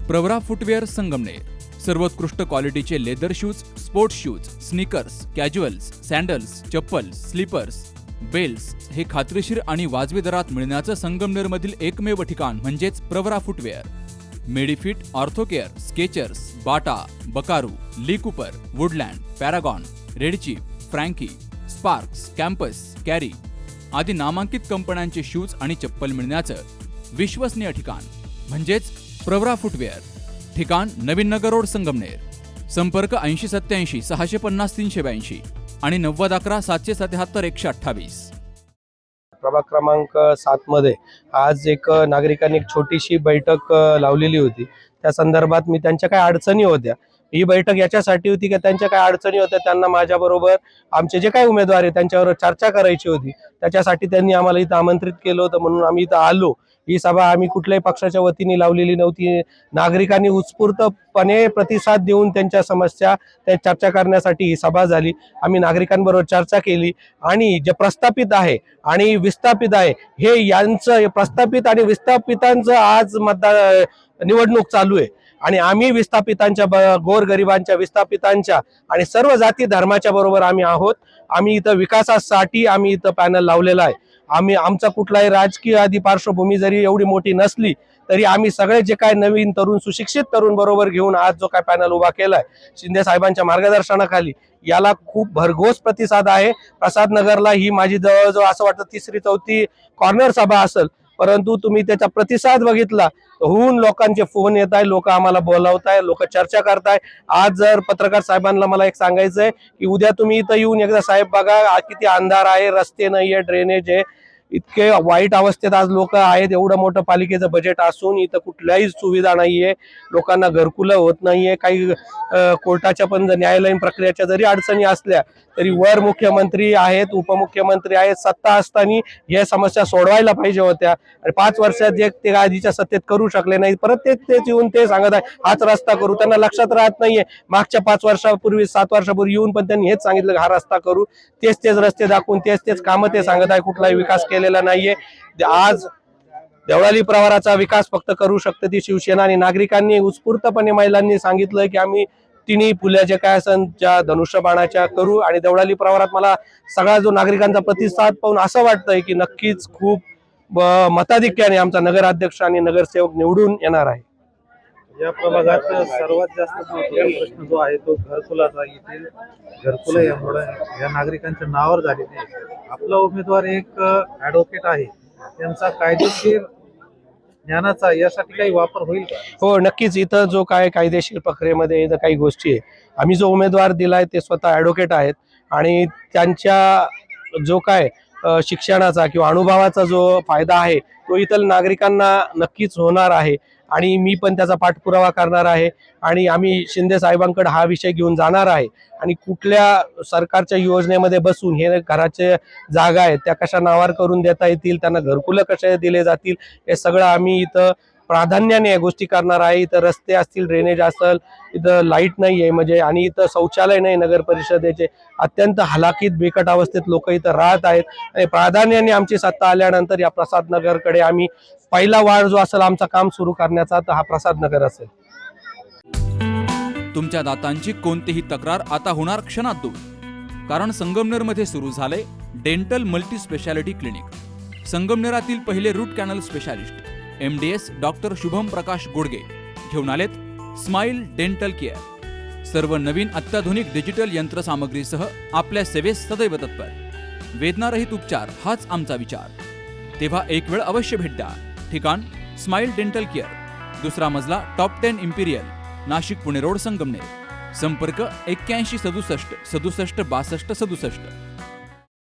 Pravara footwear Sangamner सर्वोत्कृष्ट क्वालिटीचे leather shoes, sports shoes, sneakers, casuals, sandals, chappals, slippers, belts हे खात्रीशीर आणि वाजवी दरात मिळण्याचं संगमनेरमधील एकमेव ठिकाण म्हणजेच Pravara footwear. Medifit, Orthocare, Skechers, Bata, Buckaroo, Lee Cooper, Woodland, Paragon, Red Chief, Frankie, Sparx, Campus, कॅरी आदी नामांकित कंपन्यांचे शूज आणि चप्पल मिळण्याचं विश्वसनीय ठिकाण म्हणजेच प्रवरा फुटवेअर. ठिकाण नवीन नगर रोड संगमनेर. संपर्क 8087 650 382 आणि 9011 777 128. प्रभाग क्रमांक 7 मध्ये आज एक नागरिकांनी एक छोटीशी बैठक लावलेली होती. त्या संदर्भात मी त्यांच्या काय अडचणी होत्या, ही बैठक याच्यासाठी होती की त्यांच्या काय अडचणी होत्या, त्यांना माझ्याबरोबर आमचे जे काही उमेदवार आहेत त्यांच्यावर चर्चा करायची होती. त्याच्यासाठी त्यांनी आम्हाला इथं आमंत्रित केलं होतं, म्हणून आम्ही इथं आलो. ही सभा आम्ही कुठल्याही पक्षाच्या वतीने लावलेली नव्हती. नागरिकांनी उत्स्फूर्तपणे प्रतिसाद देऊन त्यांच्या समस्या त्या चर्चा करण्यासाठी ही सभा झाली. आम्ही नागरिकांबरोबर चर्चा केली आणि जे प्रस्थापित आहे आणि विस्थापित आहे हे यांचं प्रस्थापित आणि विस्थापितांचं आज निवडणूक चालू आहे आणि आम्ही विस्थापितांच्या गोरगरिबांच्या विस्थापितांच्या आणि सर्व जाती धर्माच्या बरोबर आम्ही आहोत. आम्ही इथं विकासासाठी आम्ही इथं पॅनल लावलेला आहे. आमचा कुठलाही राजकीय आदी पार्श्वभूमी जरी एवढी मोठी नसली तरी आम्ही सगळे जे काय नवीन तरुण सुशिक्षित तरुण बरोबर घेऊन आज जो काय पॅनल उभा केलाय शिंदे साहेबांच्या मार्गदर्शनाखाली याला खूप भरघोस प्रतिसाद आहे. प्रसाद नगरला ही माझी जवळजवळ असं वाटतं 3री-4थी कॉर्नर सभा असेल, परंतु तुम्ही त्याचा प्रतिसाद बघितला होऊन लोकांचे फोन येत आहे, लोक आम्हाला बोलावताय, लोक चर्चा करताय. आज जर पत्रकार साहेबांना मला एक सांगायचंय की उद्या तुम्ही इथं येऊन एकदा साहेब बघा किती अंधार आहे, रस्ते नाहीये, ड्रेनेज आहे, इतके वाईट अवस्थेत आज लोक आहेत. एवढं मोठं पालिकेचं बजेट असून इथं कुठल्याही सुविधा नाहीये, लोकांना घरकुलं होत नाहीये. काही कोर्टाच्या पण न्यायालयीन प्रक्रियेच्या जरी अडचणी असल्या तरी वर मुख्यमंत्री आहेत, उपमुख्यमंत्री आहेत, सत्ता असताना या समस्या सोडवायला पाहिजे होत्या आणि 5 वर्षात जे ते आधीच्या सत्तेत करू शकले नाही, परत तेच येऊन ते सांगत आहे हाच रस्ता करू. त्यांना लक्षात राहत नाहीये मागच्या 5 वर्षापूर्वी 7 वर्षापूर्वी येऊन पण त्यांनी हेच सांगितलं हा रस्ता करू. तेच रस्ते दाखवून तेच कामं ते सांगत आहे, कुठलाही विकास केलेला नाहीये. आज देवळाली प्रवाराचा विकास फक्त करू शकते ती शिवसेना आणि नागरिकांनी उत्स्फूर्तपणे महिलांनी सांगितलं की आम्ही तिन्ही पुलाच्या काय असन धनुष्यबाणाच्या करू. आणि देवळाली प्रवारात मला सगळा जो नागरिकांचा प्रतिसाद पाहून असं वाटतंय की नक्कीच खूप मताधिक्याने आमचा नगराध्यक्ष आणि नगरसेवक निवडून येणार आहे. या प्रभागात सर्वात जास्त प्रश्न जो आहे तो घरकुलाचा. येथील घरकुल यामुळे या नागरिकांच्या नावावर झालेली आहे. आपला उमेदवार एक ऍडव्होकेट आहे, त्यांचा कायदेशीर ज्ञानाचा यासाठी काही वापर होईल का? हो, नक्कीच. इथं जो काय कायदेशीर प्रक्रियेमध्ये इथं काही गोष्टी आहे, आम्ही जो उमेदवार दिलाय ते स्वतः ऍडव्होकेट आहेत आणि त्यांच्या जो काय शिक्षणाचा किंवा अनुभवाचा जो फायदा आहे तो इतर नागरिकांना नक्कीच होणार आहे आणि मी पण त्याचा पाठपुरावा करणार आहे आणि आम्ही शिंदे साहेबांकडे हा विषय घेऊन जाणार आहे आणि कुठल्या सरकारच्या योजनेमध्ये बसून हे घराचे जागा आहेत त्या कशा नावावर करून देता येतील, त्यांना घरकुलं कशा दिले जातील, हे सगळं आम्ही इथं प्राधान्याने या गोष्टी करणार आहे. इथं रस्ते असतील, ड्रेनेज असेल, इथं लाईट नाही आहे म्हणजे आणि इथं शौचालय नाही, नगर परिषदेचे अत्यंत हलाखीत बिकट अवस्थेत लोक इथं राहत आहेत आणि प्राधान्याने आमची सत्ता आल्यानंतर या प्रसाद नगरकडे आम्ही पहिला वाढ जो असेल आमचं काम सुरू करण्याचा तर हा प्रसाद नगर असेल. तुमच्या दातांची कोणतीही तक्रार आता होणार क्षणात दूर, कारण संगमनेरमध्ये सुरू झाले डेंटल मल्टी स्पेशालिटी क्लिनिक. संगमनेरातील पहिले root canal specialist MDS doctor Shubham Prakash Godge घेऊन आलेत स्माइल डेंटल केअर. सर्व नवीन अत्याधुनिक डिजिटल यंत्रसामग्रीसह आपल्या सेवेस सदैव तत्पर. वेदनारहित उपचार हाच आमचा विचार. तेव्हा एक वेळ अवश्य भेट द्या. ठिकाण स्माइल डेंटल केअर, 2रा मजला, top 10 Imperial, Nashik Pune road Sangamner. संपर्क 81 67 67 62 67.